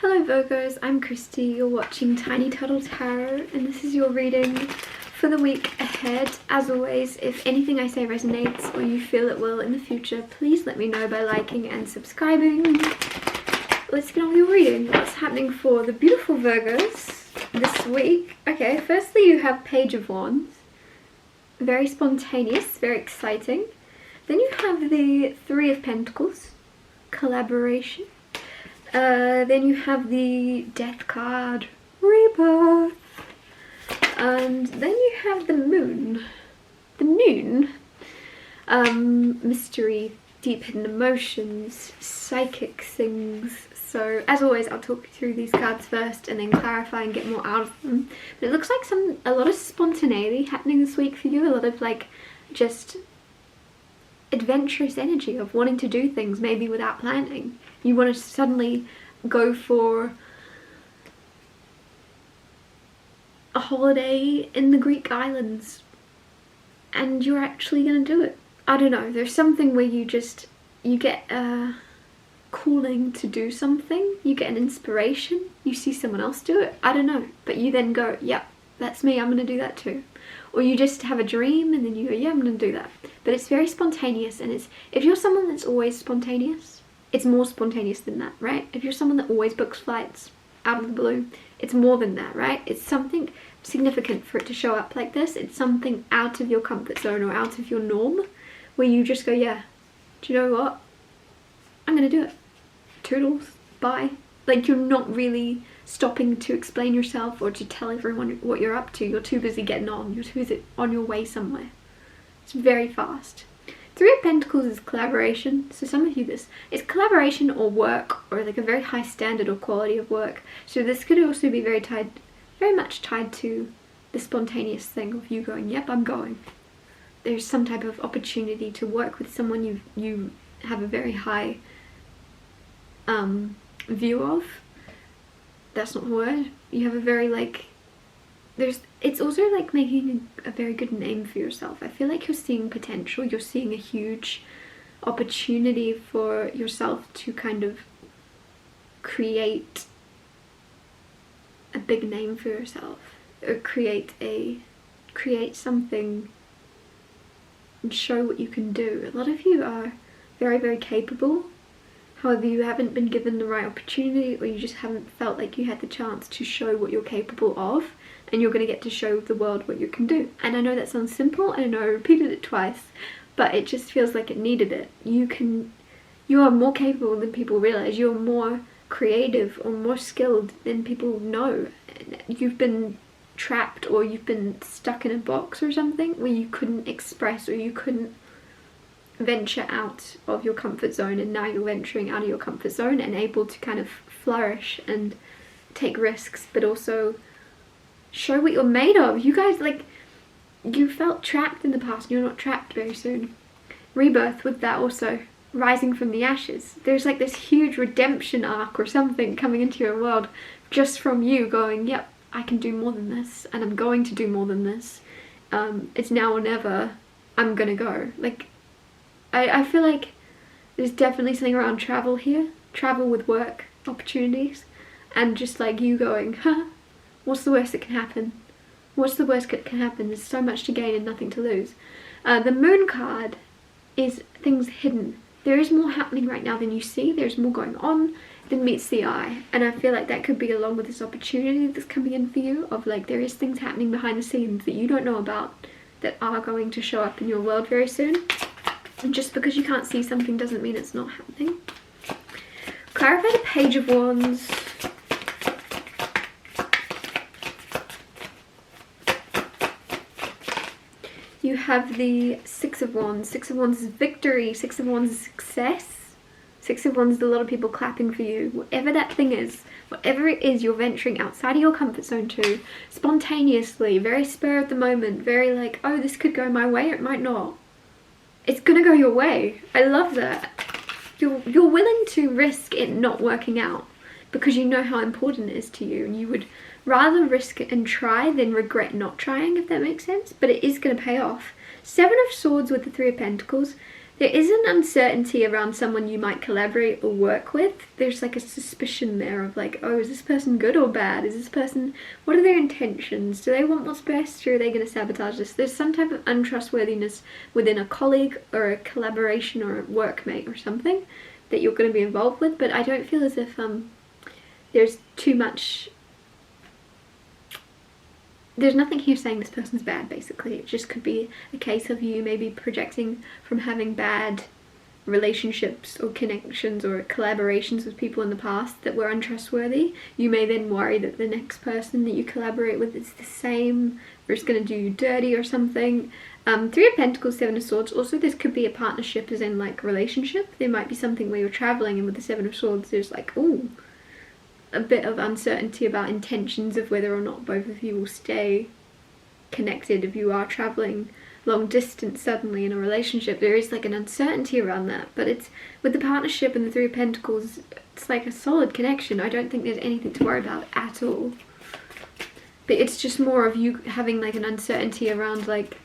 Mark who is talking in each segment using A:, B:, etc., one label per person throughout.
A: Hello Virgos, I'm Christy, you're watching Tiny Turtle Tarot and this is your reading for the week ahead. As always, if anything I say resonates or you feel it will in the future, please let me know by liking and subscribing. Let's get on with your reading. What's happening for the beautiful Virgos this week? Okay, firstly you have Page of Wands. Very spontaneous, very exciting. Then you have the Three of Pentacles, collaboration. Then you have the Death card, rebirth, and then you have the Moon, mystery, deep hidden emotions, psychic things. So as always, I'll talk you through these cards first and then clarify and get more out of them. But it looks like a lot of spontaneity happening this week for you, a lot of like just adventurous energy of wanting to do things maybe without planning. You want to suddenly go for a holiday in the Greek islands and you're actually going to do it. I don't know, there's something where you get a calling to do something, you get an inspiration, you see someone else do it, I don't know, but you then go, yep, that's me, I'm going to do that too. Or you just have a dream and then you go, yeah, I'm going to do that. But it's very spontaneous, and if you're someone that's always spontaneous, it's more spontaneous than that, right? If you're someone that always books flights out of the blue, it's more than that, right? It's something significant for it to show up like this. It's something out of your comfort zone or out of your norm where you just go, yeah, do you know what? I'm going to do it. Toodles, bye. Like, you're not really stopping to explain yourself or to tell everyone what you're up to. You're too busy getting on. You're too busy on your way somewhere. It's very fast. Three of Pentacles is collaboration. So some of you, this is collaboration or work, or like a very high standard or quality of work. So this could also be very much tied to the spontaneous thing of you going, yep, I'm going. There's some type of opportunity to work with someone you have a very high view of. That's not the word. You have a very it's also like making a very good name for yourself. I feel like you're seeing potential, you're seeing a huge opportunity for yourself to kind of create a big name for yourself, or create something and show what you can do. A lot of you are very, very capable. However, you haven't been given the right opportunity, or you just haven't felt like you had the chance to show what you're capable of, and you're going to get to show the world what you can do. And I know that sounds simple, and I know I repeated it twice, but it just feels like it needed it. You are more capable than people realize. You're more creative or more skilled than people know. You've been trapped, or you've been stuck in a box or something where you couldn't express, or you couldn't venture out of your comfort zone, and now you're venturing out of your comfort zone and able to kind of flourish and take risks, but also show what you're made of. You guys, like, you felt trapped in the past, you're not trapped very soon. Rebirth with that also, rising from the ashes. There's like this huge redemption arc or something coming into your world just from you going, yep, I can do more than this, and I'm going to do more than this. It's now or never, I'm gonna go. Like, I feel like there's definitely something around travel here. Travel with work opportunities. And just like you going, huh, what's the worst that can happen? What's the worst that can happen? There's so much to gain and nothing to lose. The Moon card is things hidden. There is more happening right now than you see. There's more going on than meets the eye. And I feel like that could be along with this opportunity that's coming in for you, of like, there is things happening behind the scenes that you don't know about that are going to show up in your world very soon. And just because you can't see something doesn't mean it's not happening. Clarify the Page of Wands. You have the Six of Wands. Six of Wands is victory. Six of Wands is success. Six of Wands is a lot of people clapping for you. Whatever that thing is, whatever it is you're venturing outside of your comfort zone to, spontaneously, very spur of the moment, very like, oh, this could go my way or it might not. It's gonna go your way. I love that. You're willing to risk it not working out because you know how important it is to you, and you would rather risk it and try than regret not trying, if that makes sense. But it is going to pay off. Seven of Swords with the Three of Pentacles. There is an uncertainty around someone you might collaborate or work with. There's like a suspicion there of like, oh, is this person good or bad? Is this person, what are their intentions? Do they want what's best, or are they going to sabotage this? There's some type of untrustworthiness within a colleague or a collaboration or a workmate or something that you're going to be involved with, but I don't feel as if there's too much. There's nothing here saying this person's bad, basically. It just could be a case of you maybe projecting from having bad relationships or connections or collaborations with people in the past that were untrustworthy. You may then worry that the next person that you collaborate with is the same, or is going to do you dirty or something. Three of Pentacles, Seven of Swords. Also, this could be a partnership as in like a relationship. There might be something where you're traveling, and with the Seven of Swords there's like, ooh, a bit of uncertainty about intentions of whether or not both of you will stay connected. If you are traveling long distance suddenly in a relationship, there is like an uncertainty around that. But it's with the partnership and the Three of Pentacles, it's like a solid connection. I don't think there's anything to worry about at all. But it's just more of you having like an uncertainty around like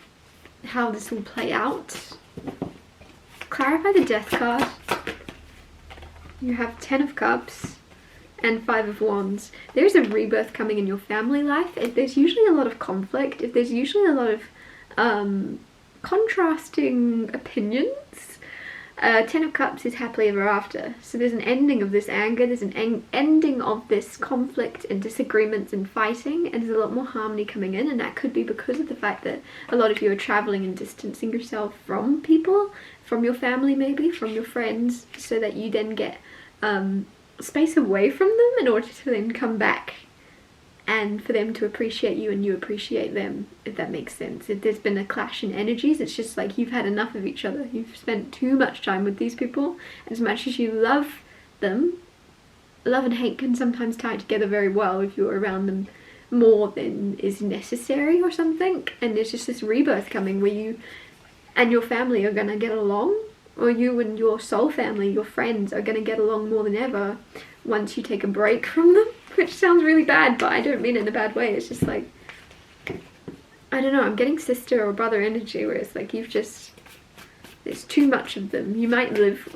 A: how this will play out. Clarify the Death card. You have Ten of Cups and Five of Wands. There's a rebirth coming in your family life. There's usually a lot of conflict. There's usually a lot of contrasting opinions. Ten of Cups is happily ever after. So there's an ending of this anger. There's an ending of this conflict and disagreements and fighting. And there's a lot more harmony coming in. And that could be because of the fact that a lot of you are traveling and distancing yourself from people, from your family maybe, from your friends, so that you then get space away from them in order to then come back and for them to appreciate you and you appreciate them, if that makes sense. If there's been a clash in energies, it's just like you've had enough of each other. You've spent too much time with these people. As much as you love them, love and hate can sometimes tie together very well if you're around them more than is necessary or something. And there's just this rebirth coming where you and your family are going to get along, or you and your soul family, your friends, are going to get along more than ever once you take a break from them. Which sounds really bad, but I don't mean it in a bad way. It's just like, I don't know, I'm getting sister or brother energy where it's like you've just, there's too much of them. You might lived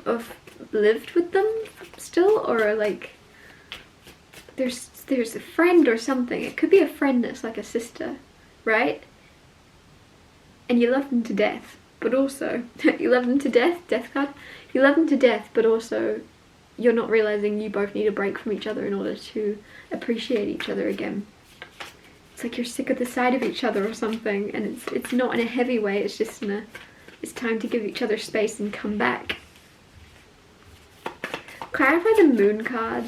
A: with them still, or like there's a friend or something. It could be a friend that's like a sister, right? And you love them to death. But also, you love them to death, Death card. You love them to death, but also you're not realizing you both need a break from each other in order to appreciate each other again. It's like you're sick of the sight of each other or something, and it's not in a heavy way, it's just in a, it's time to give each other space and come back. Clarify the Moon card.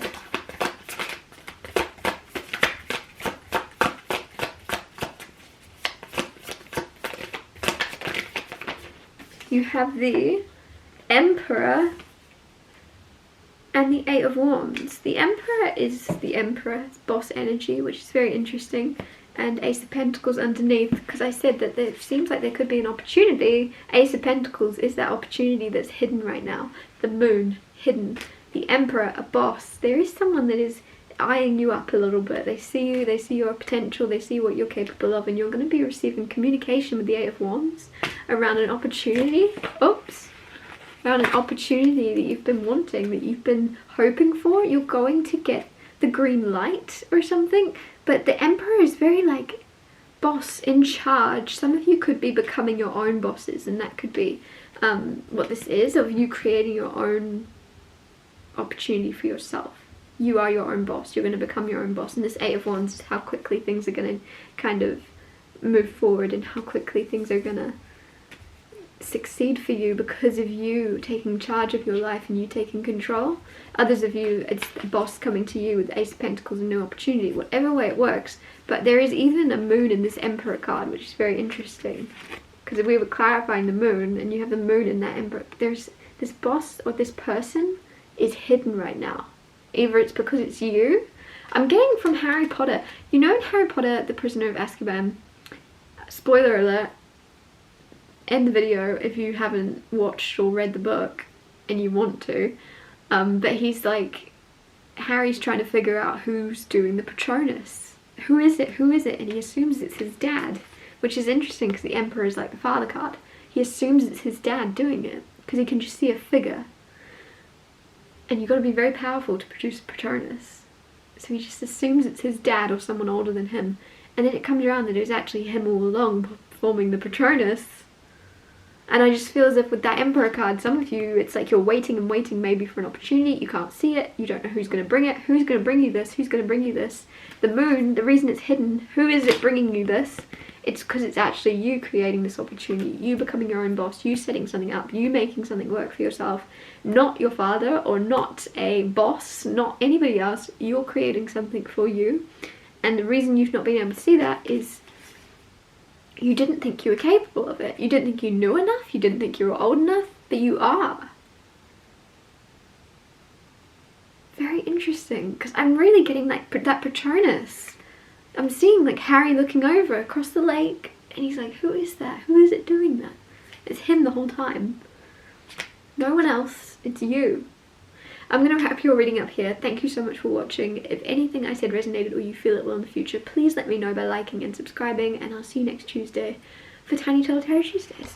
A: You have the Emperor and the Eight of Wands. The Emperor is the Emperor's boss energy, which is very interesting, and Ace of Pentacles underneath, because I said that there seems like there could be an opportunity. Ace of Pentacles is that opportunity that's hidden right now. The Moon, hidden. The Emperor, a boss. There is someone that is eyeing you up a little bit. They see you, they see your potential, they see what you're capable of, and you're going to be receiving communication with the Eight of Wands around an opportunity. Around an opportunity that you've been wanting, that you've been hoping for. You're going to get the green light or something. But the Emperor is very like boss, in charge. Some of you could be becoming your own bosses, and that could be what this is, of you creating your own opportunity for yourself. You are your own boss. You're going to become your own boss. And this Eight of Wands is how quickly things are going to kind of move forward, and how quickly things are going to succeed for you because of you taking charge of your life and you taking control. Others of you, it's the boss coming to you with the Ace of Pentacles and new opportunity, whatever way it works. But there is even a Moon in this Emperor card, which is very interesting, because if we were clarifying the Moon and you have the Moon in that Emperor, there's this boss or this person is hidden right now. Either it's because it's you. I'm getting from Harry Potter. You know in Harry Potter, the Prisoner of Azkaban, spoiler alert, end the video if you haven't watched or read the book and you want to, but he's like, Harry's trying to figure out who's doing the Patronus. Who is it? And he assumes it's his dad, which is interesting because the Emperor is like the father card. He assumes it's his dad doing it. because he can just see a figure. And you've got to be very powerful to produce a Patronus. So he just assumes it's his dad or someone older than him. And then it comes around that it was actually him all along performing the Patronus. And I just feel as if with that Emperor card, some of you, it's like you're waiting and waiting maybe for an opportunity. You can't see it. You don't know who's going to bring it. Who's going to bring you this? Who's going to bring you this? The moon, the reason it's hidden, who is it bringing you this? It's because it's actually you creating this opportunity, you becoming your own boss, you setting something up, you making something work for yourself, not your father or not a boss, not anybody else. You're creating something for you. And the reason you've not been able to see that is you didn't think you were capable of it. You didn't think you knew enough. You didn't think you were old enough, but you are. Very interesting, because I'm really getting like that Patronus. I'm seeing like Harry looking over across the lake and he's like, who is that? Who is it doing that? It's him the whole time. No one else. It's you. I'm going to wrap your reading up here. Thank you so much for watching. If anything I said resonated or you feel it will in the future, please let me know by liking and subscribing, and I'll see you next Tuesday for Tiny Solitary Tuesdays.